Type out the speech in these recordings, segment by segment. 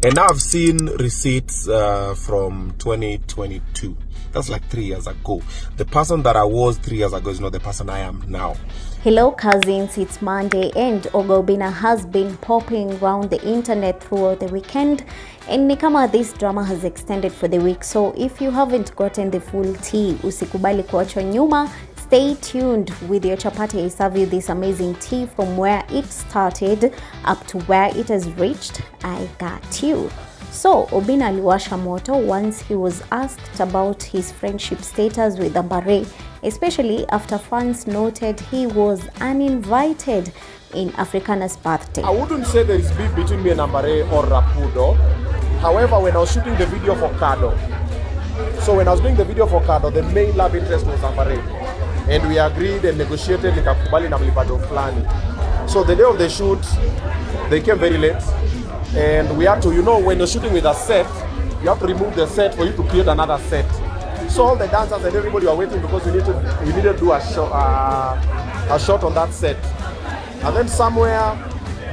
And now I've seen receipts from 2022. That's like 3 years ago. The person that I was 3 years ago is not the person I am now. Hello cousins, it's Monday and Obinna has been popping around the internet throughout the weekend, and nikama this drama has extended for the week. So if you haven't gotten the full tea, usikubali kuachwa nyuma. Stay tuned with your chapati. I serve you this amazing tea from where it started up to where it has reached. I got you. So Obinna aliwasha moto once he was asked about his friendship status with Amberay, especially after fans noted he was uninvited in Africana's birthday. I wouldn't say there is beef between me and Amberay or Rapudo. However, when I was shooting the video for Kado, so when I was doing the video for Kado, the main love interest was Amberay. And we agreed and negotiated nikakubali na mlipado flani. So the day of the shoot, they came very late. And we had to, when you're shooting with a set, you have to remove the set for you to create another set. So all the dancers and everybody were waiting because we needed to do a shot on that set. And then somewhere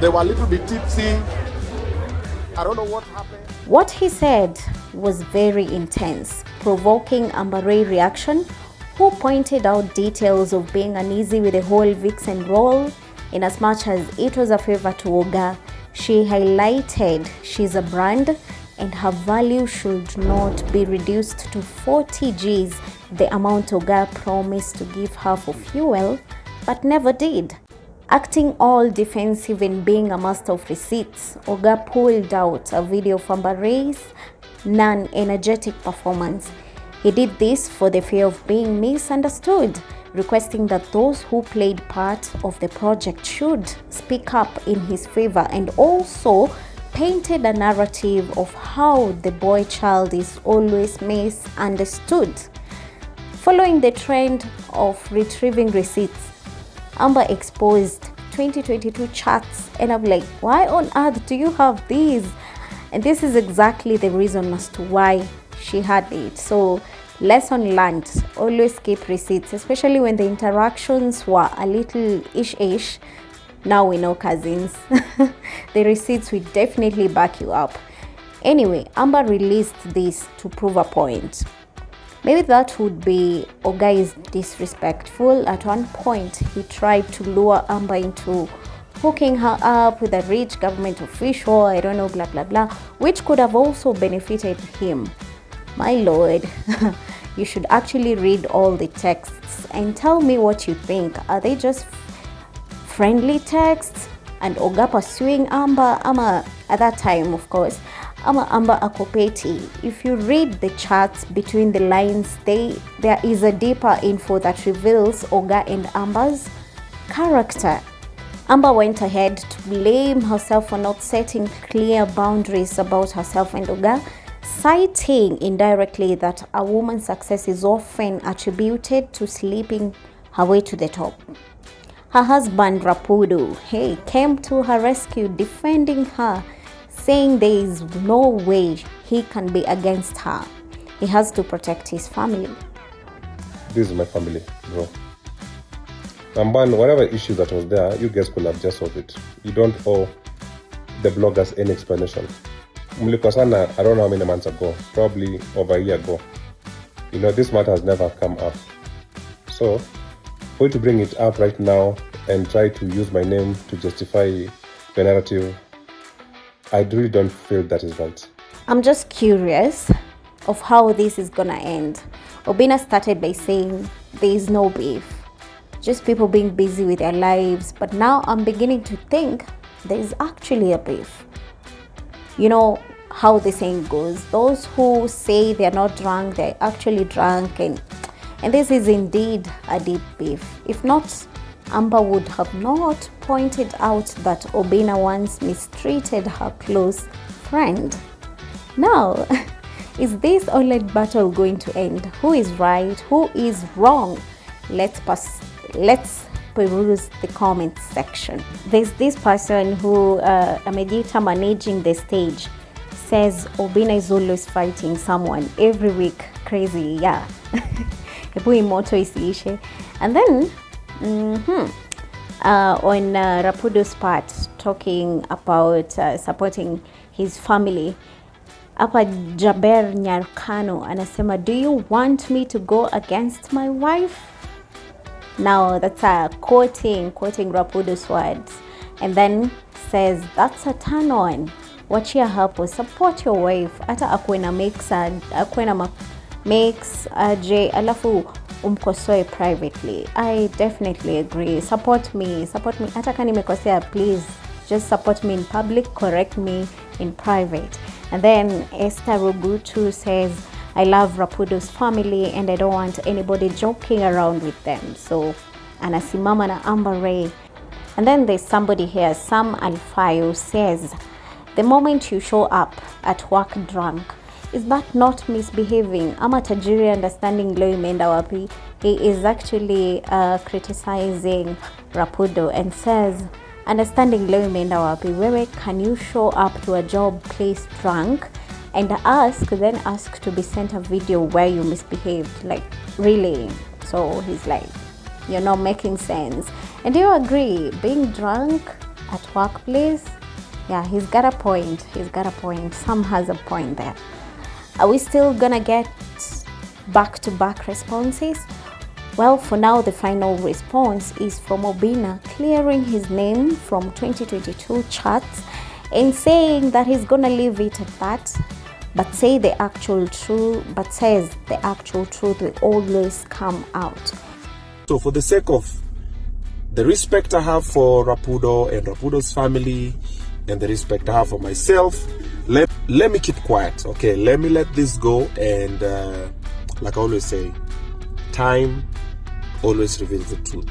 they were a little bit tipsy. I don't know what happened. What he said was very intense, provoking Amberay reaction, who pointed out details of being uneasy with the whole vixen role. In as much as it was a favor to Oga, she highlighted she's a brand and her value should not be reduced to 40 Gs, the amount Oga promised to give her for fuel, but never did. Acting all defensive and being a master of receipts, Oga pulled out a video of Amberay's non-energetic performance. He did this for the fear of being misunderstood, requesting that those who played part of the project should speak up in his favor, and also painted a narrative of how the boy child is always misunderstood. Following the trend of retrieving receipts, Amber exposed 2022 chats, and I'm like, why on earth do you have these? And this is exactly the reason as to why she had it. So lesson learned, always keep receipts, especially when the interactions were a little ish. Now we know, cousins. The receipts will definitely back you up. Anyway, Amber released this to prove a point. Maybe that would be Oga is disrespectful. At one point, he tried to lure Amber into hooking her up with a rich government official, I don't know, blah, blah, blah, which could have also benefited him. My lord, you should actually read all the texts and tell me what you think. Are they just friendly texts and Oga pursuing Amber? At that time, of course, Amber akopeti. If you read the chats between the lines, there is a deeper info that reveals Oga and Amber's character. Amber went ahead to blame herself for not setting clear boundaries about herself and Oga, citing indirectly that a woman's success is often attributed to sleeping her way to the top. Her husband Rapudo, came to her rescue, defending her, saying there is no way he can be against her. He has to protect his family. This is my family, bro. Number one, whatever issue that was there, you guys could have just solved it. You don't owe the bloggers any explanation. Mlikosana, I don't know how many months ago, probably over a year ago. This matter has never come up. So, for you to bring it up right now and try to use my name to justify the narrative, I really don't feel that is right. I'm just curious of how this is gonna end. Obinna started by saying there is no beef, just people being busy with their lives. But now I'm beginning to think there is actually a beef. How the saying goes, those who say they're not drunk, they're actually drunk, and this is indeed a deep beef. If not, Amber would have not pointed out that Obinna once mistreated her close friend. Now, is this online battle going to end? Who is right? Who is wrong? Let's peruse the comments section. There's this person who, Amedita managing the stage, says Obinna is always fighting someone every week. Crazy, yeah. And then on Rapudo's part, talking about supporting his family. Hapa Jaber Nyarkano anasema, do you want me to go against my wife? Now that's a quoting Rapudo's words, and then says that's a turn on. Wachia hapo, support your wife. Hata akuena makes aje alafu umkosoe privately. I definitely agree. Support me. Hata kama nimekosea, please just support me in public, correct me in private. And then Esther Rubutu says, I love Rapudo's family and I don't want anybody joking around with them. So anasimama na Amberay. And then there's somebody here, Sam Alfayo, says, the moment you show up at work drunk, is that not misbehaving? Ama tajiri understanding law imeenda wapi? He is actually criticizing Rapudo and says, understanding law imeenda wapi? Wewe, can you show up to a job place drunk and then ask to be sent a video where you misbehaved? Like, really? So he's like, you're not making sense. And do you agree, being drunk at workplace? Yeah, he's got a point. Sam has a point there. Are we still gonna get back-to-back responses? Well, for now, the final response is from Obinna, clearing his name from 2022 charts and saying that he's gonna leave it at that, but says the actual truth will always come out. So for the sake of the respect I have for Rapudo and Rapudo's family and the respect I have for myself, let me keep quiet, okay? Let me let this go, and like I always say, time always reveals the truth.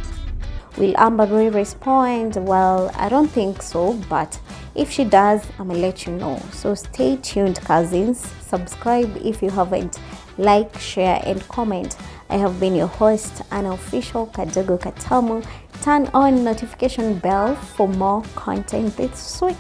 Will Amberay respond? Well, I don't think so, but if she does, I'm gonna let you know. So stay tuned, cousins. Subscribe if you haven't. Like, share, and comment. I have been your host, Unofficial Kadogo Katamu. Turn on notification bell for more content this week.